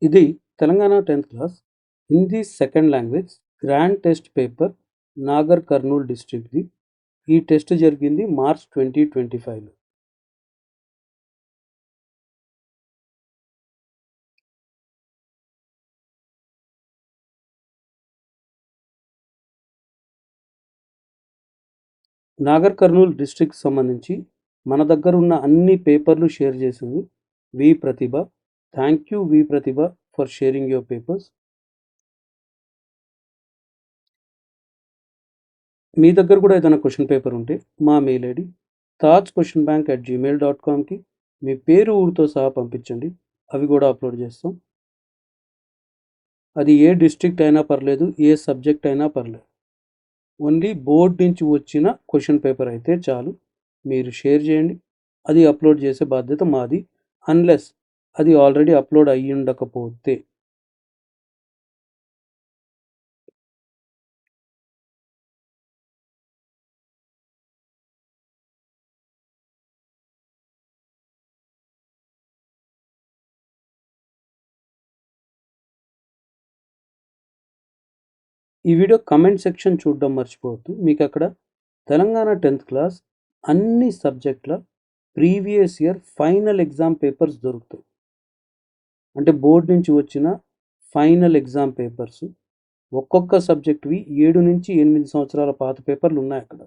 ఇది Telangana 10th class Hindi second language grand test paper Nagar Kurnool డిస్ట్రిక్ట్ది. ఈ టెస్ట్ జరిగింది మార్చ్ 2025లో. నాగర్ కర్నూల్ డిస్ట్రిక్ట్ సంబంధించి మన దగ్గర ఉన్న అన్ని పేపర్లు షేర్ చేసింది V Prathibha. Thank you V Prathibha for sharing your papers. మీ దగ్గర కూడా ఏదైనా క్వశ్చన్ పేపర్ ఉంటే మా మెయిల్ ఐడి tajquestionbank@gmail.comకి మీ పేరు ఊరితో సహా పంపించండి. అవి కూడా అప్లోడ్ చేస్తాం. అది ఏ డిస్ట్రిక్ట్ అయినా పర్లేదు, ఏ సబ్జెక్ట్ అయినా పర్లేదు. ఓన్లీ బోర్డ్ నుంచి వచ్చిన క్వశ్చన్ పేపర్ అయితే చాలు. మీరు షేర్ చేయండి, అది అప్లోడ్ చేసే బాధ్యత మాది. అన్లెస్ అది ఆల్రెడీ అప్లోడ్ అయ్యి ఉండకపోతే. ఈ వీడియో కమెంట్ సెక్షన్ చూడడం మర్చిపోవద్దు. మీకు అక్కడ తెలంగాణ 10th క్లాస్ అన్ని సబ్జెక్టుల previous year final exam papers దొరుకుతాయి. అంటే బోర్డు నుంచి వచ్చిన ఫైనల్ ఎగ్జామ్ పేపర్స్ ఒక్కొక్క సబ్జెక్టువి 7 నుంచి 8 సంవత్సరాల పాత పేపర్లు ఉన్నాయి అక్కడ.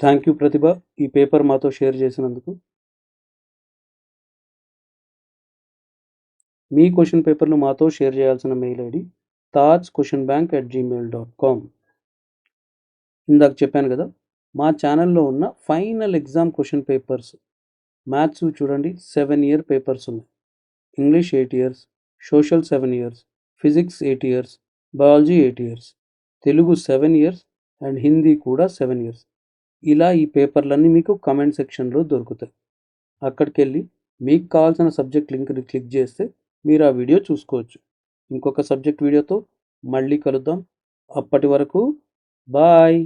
థ్యాంక్ యూ ప్రతిభ, ఈ పేపర్ మాతో షేర్ చేసినందుకు. మీ క్వశ్చన్ పేపర్లు మాతో షేర్ చేయాల్సిన మెయిల్ ఐడి tajquestionbank@gmail.com. ఇందాక చెప్పాను కదా, మా ఛానల్లో ఉన్న final exam question papers. Maths చూడండి 7 ఇయర్ పేపర్స్ ఉన్నాయి. English 8 years, social 7 years, physics 8 years, biology 8 years, Telugu 7 years and Hindi కూడా 7 ఇయర్స్. ఇలా ఈ పేపర్లన్నీ మీకు కమెంట్ సెక్షన్లో దొరుకుతాయి. అక్కడికి వెళ్ళి మీకు కావాల్సిన సబ్జెక్ట్ లింక్ని క్లిక్ చేస్తే మీరు ఆ వీడియో చూసుకోవచ్చు. ఇంకొక సబ్జెక్ట్ వీడియోతో మళ్ళీ కలుద్దాం. అప్పటి వరకు బాయ్.